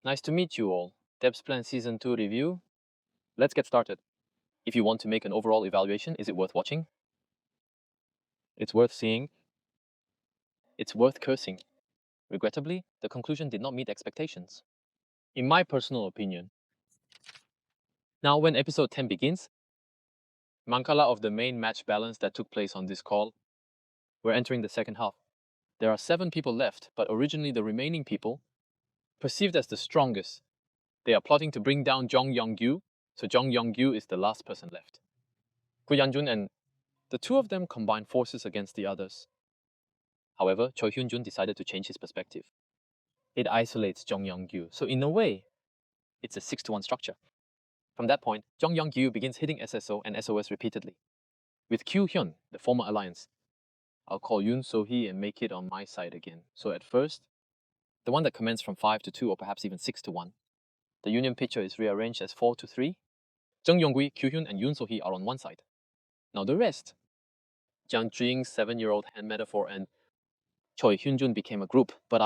Nice to meet you all. DEVILSPLAN Season 2 review. Let's get started. If you want to make an overall evaluation, is it worth watching? It's worth seeing. It's worth cursing. Regrettably, the conclusion did not meet expectations. In my personal opinion. Now, when episode 10 begins, Mancala of the main match balance that took place on this call, we're entering the second half. There are 7 people left, but originally the remaining people, perceived as the strongest, they are plotting to bring down Jong Yong-gyu, so Jong Yong-gyu is the last person left. Gu Yanjun and the two of them combined forces against the others. However, Choi Hyun-jun decided to change his perspective. It isolates Jong Yong-gyu, so in a way, it's a 6-to-1 structure. From that point, Jong Yong-gyu begins hitting SSO and SOS repeatedly. With Kyu-hyun, the former alliance, I'll call Yoon So-hee and make it on my side again. So at first, the one that commenced from 5-2 or perhaps even 6-1. The union picture is rearranged as 4-3. Jung Yong-gui, Kyu-hyun and Yoon So-hee are on one side. Now the rest, Jiang Jing's 7-year-old hand metaphor and Choi Hyun-jun became a group, but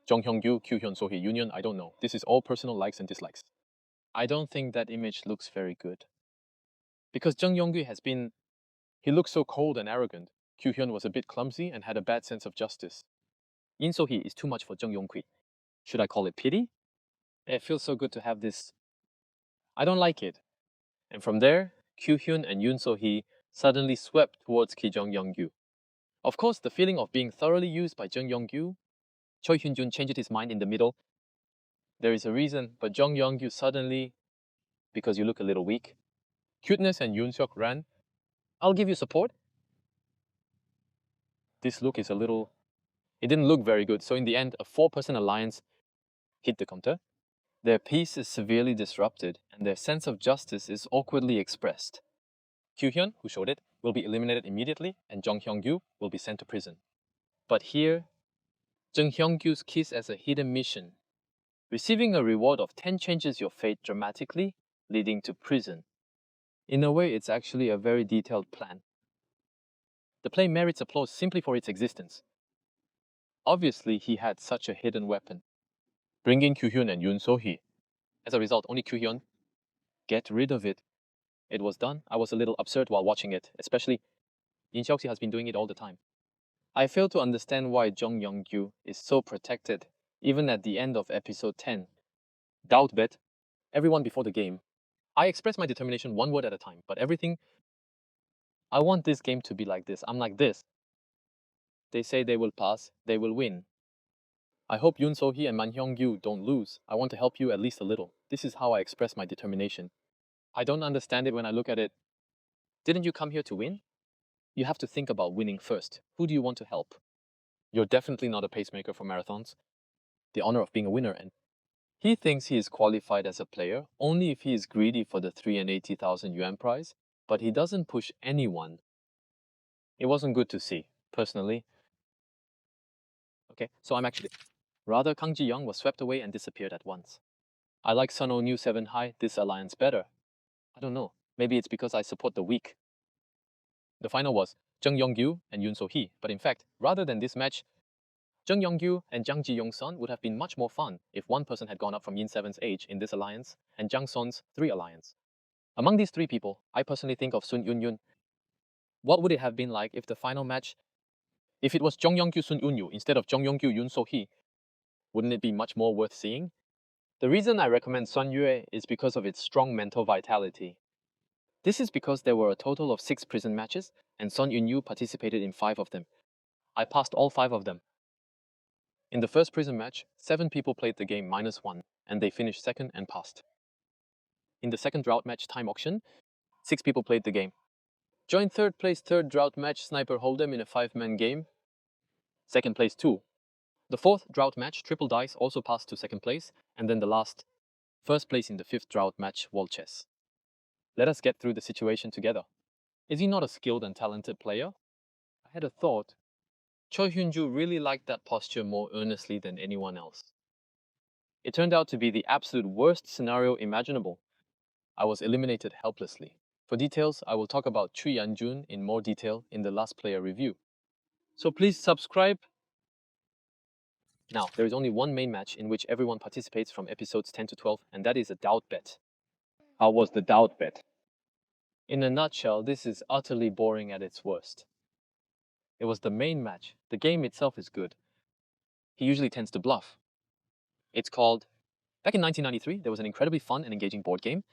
Jong Hyung-gyu, Kyu-hyun, So-hee union, I don't know. This is all personal likes and dislikes. I don't think that image looks very good. Because Jung Yong-gyu he looks so cold and arrogant. Kyu-hyun was a bit clumsy and had a bad sense of justice. Yin So-hee is too much for Jung Yong-gui. Should I call it pity? It feels so good to have this. I don't like it. And from there, Kyu-hyun and Yoon So-hee suddenly swept towards Ki Jong Yong-gyu. Of course, the feeling of being thoroughly used by Jung Yong-gyu, Choi Hyun-jun changed his mind in the middle. There is a reason, but Jung Yong-gyu suddenly, because you look a little weak. Cuteness and Yoon Seok ran. I'll give you support. This look is a little... It didn't look very good, so in the end, a 4-person alliance hit the counter. Their peace is severely disrupted, and their sense of justice is awkwardly expressed. Kyu-hyun, who showed it, will be eliminated immediately, and Jung Hyung-gyu will be sent to prison. But here, Jung Hyung-gyu's kiss as a hidden mission. Receiving a reward of 10 changes your fate dramatically, leading to prison. In a way, it's actually a very detailed plan. The play merits applause simply for its existence. Obviously, he had such a hidden weapon. Bring in Kyu-hyun and Yoon So-hee. As a result, only Kyu-hyun. Get rid of it. It was done. I was a little absurd while watching it, especially Yin Xiaoxi has been doing it all the time. I fail to understand why Jung Yong-gyu is so protected, even at the end of episode 10. Doubt bet. Everyone before the game. I express my determination one word at a time, but everything... I want this game to be like this. I'm like this. They say they will pass, they will win. I hope Yoon So-hee and Man Hyung-gyu don't lose. I want to help you at least a little. This is how I express my determination. I don't understand it when I look at it. Didn't you come here to win? You have to think about winning first. Who do you want to help? You're definitely not a pacemaker for marathons. The honor of being a winner, and he thinks he is qualified as a player only if he is greedy for the 380,000 yuan prize, but he doesn't push anyone. It wasn't good to see, personally. Okay, so I'm actually... Rather, Kang Ji-young was swept away and disappeared at once. I like Sun Oh New 7 High, this alliance better. I don't know, maybe it's because I support the weak. The final was Jung Yong-gyu and Yoon So-hee, but in fact, rather than this match, Jung Yong-gyu and Jang Ji-young-sun would have been much more fun if one person had gone up from Yin 7's age in this alliance and Jang Son's 3 alliance. Among these 3 people, I personally think of Sun Yun-yun. What would it have been like if the final match, if it was Jung Yong-gyu Sun Yun-yu instead of Jung Yong-gyu Yoon So-hee? Wouldn't it be much more worth seeing? The reason I recommend Sun Yue is because of its strong mental vitality. This is because there were a total of 6 prison matches, and Sun Yun-yu participated in 5 of them. I passed all 5 of them. In the first prison match, 7 people played the game -1, and they finished second and passed. In the second drought match time auction, 6 people played the game. Joined third place third drought match Sniper Hold'em in a 5-man game. Second place 2. The fourth drought match Triple Dice also passed to second place, and then the last, first place in the 5th drought match Wall Chess. Let us get through the situation together. Is he not a skilled and talented player? I had a thought. Choi Hyun-joo really liked that posture more earnestly than anyone else. It turned out to be the absolute worst scenario imaginable. I was eliminated helplessly. For details, I will talk about Choi Yan-jun in more detail in the last player review. So please subscribe. Now, there is only one main match in which everyone participates from episodes 10 to 12, and that is a doubt bet. How was the doubt bet? In a nutshell, this is utterly boring at its worst. It was the main match. The game itself is good. He usually tends to bluff. It's called... Back in 1993, there was an incredibly fun and engaging board game.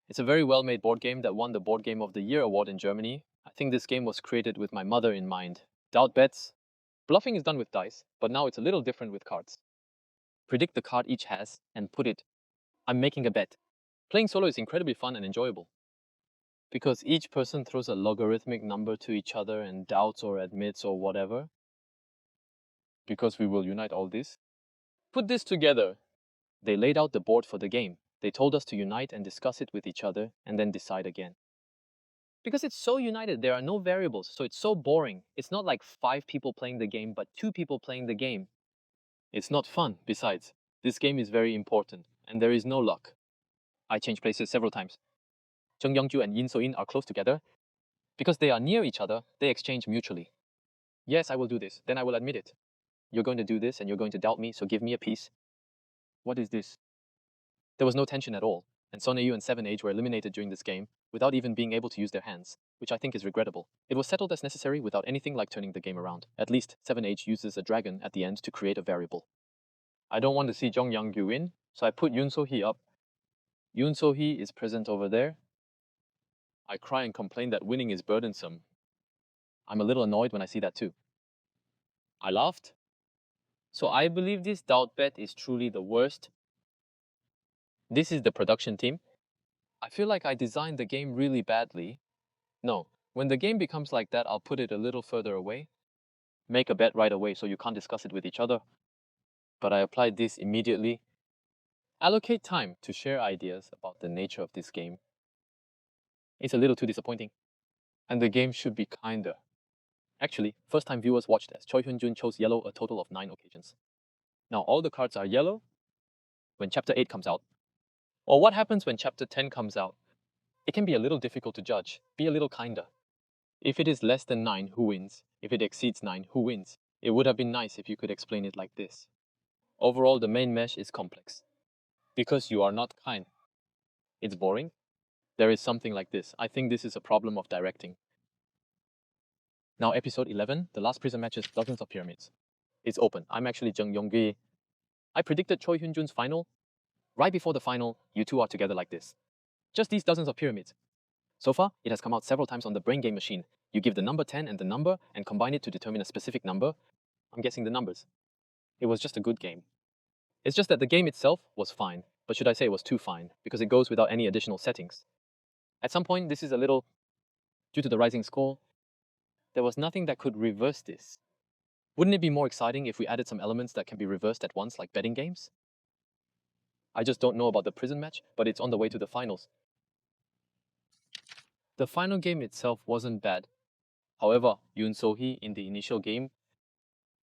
It's a very well-made board game that won the Board Game of the Year award in Germany. I think this game was created with my mother in mind. Doubt bets. Bluffing is done with dice, but now it's a little different with cards. Predict the card each has and put it. I'm making a bet. Playing solo is incredibly fun and enjoyable, because each person throws a logarithmic number to each other and doubts or admits or whatever. Because we will unite all this. Put this together. They laid out the board for the game. They told us to unite and discuss it with each other and then decide again. Because it's so united, there are no variables, so it's so boring. It's not like 5 people playing the game, but 2 people playing the game. It's not fun. Besides, this game is very important, and there is no luck. I changed places several times. Jung Youngju and Yin So-in are close together. Because they are near each other, they exchange mutually. Yes, I will do this, then I will admit it. You're going to do this and you're going to doubt me, so give me a piece. What is this? There was no tension at all, and Soneyu and 7H were eliminated during this game without even being able to use their hands, which I think is regrettable. It was settled as necessary without anything like turning the game around. At least 7H uses a dragon at the end to create a variable. I don't want to see Jung Young-gyu win, so I put Yoon So-hee up. Yoon So-hee is present over there. I cry and complain that winning is burdensome. I'm a little annoyed when I see that too. I laughed. So I believe this doubt bet is truly the worst. This is the production team. I feel like I designed the game really badly. No, when the game becomes like that, I'll put it a little further away. Make a bet right away so you can't discuss it with each other. But I applied this immediately. Allocate time to share ideas about the nature of this game. It's a little too disappointing. And the game should be kinder. Actually, first-time viewers watched as Choi Hyun-jun chose yellow a total of 9 occasions. Now all the cards are yellow when Chapter 8 comes out. Or what happens when Chapter 10 comes out? It can be a little difficult to judge. Be a little kinder. If it is less than 9, who wins? If it exceeds 9, who wins? It would have been nice if you could explain it like this. Overall, the main mesh is complex. Because you are not kind. It's boring. There is something like this. I think this is a problem of directing. Now episode 11, the last prison matches dozens of pyramids. It's open. I'm actually Jung Yong-gi. I predicted Choi Hyun-jun's final. Right before the final, you two are together like this. Just these dozens of pyramids. So far, it has come out several times on the brain game machine. You give the number 10 and the number and combine it to determine a specific number. I'm guessing the numbers. It was just a good game. It's just that the game itself was fine, but should I say it was too fine, because it goes without any additional settings. At some point, this is a little, due to the rising score, there was nothing that could reverse this. Wouldn't it be more exciting if we added some elements that can be reversed at once, like betting games? I just don't know about the prison match, but it's on the way to the finals. The final game itself wasn't bad. However, Yoon So-hee in the initial game,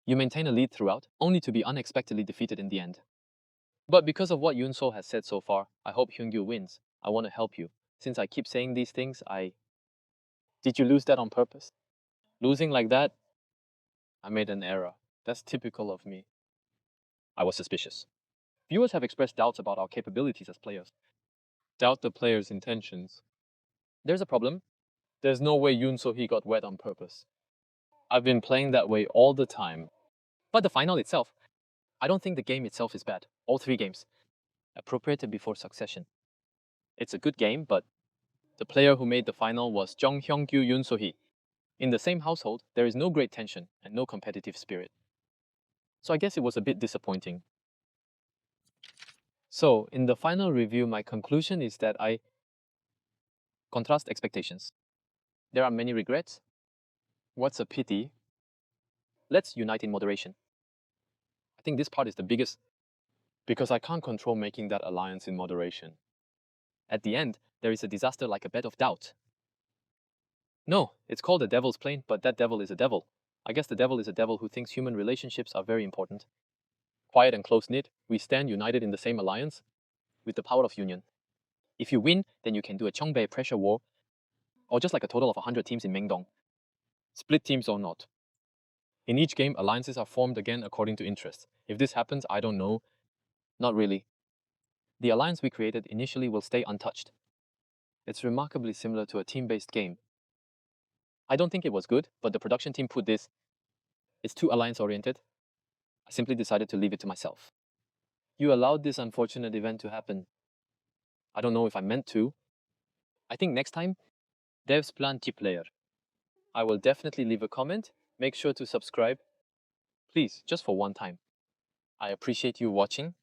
you maintain a lead throughout, only to be unexpectedly defeated in the end. But because of what Yoon So has said so far, I hope Hyun-gyu wins. I want to help you. Since I keep saying these things, Did you lose that on purpose? Losing like that? I made an error. That's typical of me. I was suspicious. Viewers have expressed doubts about our capabilities as players. Doubt the player's intentions. There's a problem. There's no way Yoon So-hee got wet on purpose. I've been playing that way all the time. But the final itself, I don't think the game itself is bad. All 3 games. Appropriated before succession. It's a good game, but the player who made the final was Jung Hyung-gyu Yoon So-hee. In the same household, there is no great tension and no competitive spirit. So I guess it was a bit disappointing. So, in the final review, my conclusion is that I contrast expectations. There are many regrets. What's a pity? Let's unite in moderation. I think this part is the biggest, because I can't control making that alliance in moderation. At the end, there is a disaster like a bed of doubt. No, it's called a devil's plane, but that devil is a devil. I guess the devil is a devil who thinks human relationships are very important. Quiet and close-knit, we stand united in the same alliance, with the power of union. If you win, then you can do a Chongbei pressure war, or just like a total of 100 teams in Mengdong. Split teams or not. In each game, alliances are formed again according to interest. If this happens, I don't know. Not really. The alliance we created initially will stay untouched. It's remarkably similar to a team-based game. I don't think it was good, but the production team put this. It's too alliance-oriented. I simply decided to leave it to myself. You allowed this unfortunate event to happen. I don't know if I meant to. I think next time, DEVILSPLAN player. I will definitely leave a comment. Make sure to subscribe. Please, just for one time. I appreciate you watching.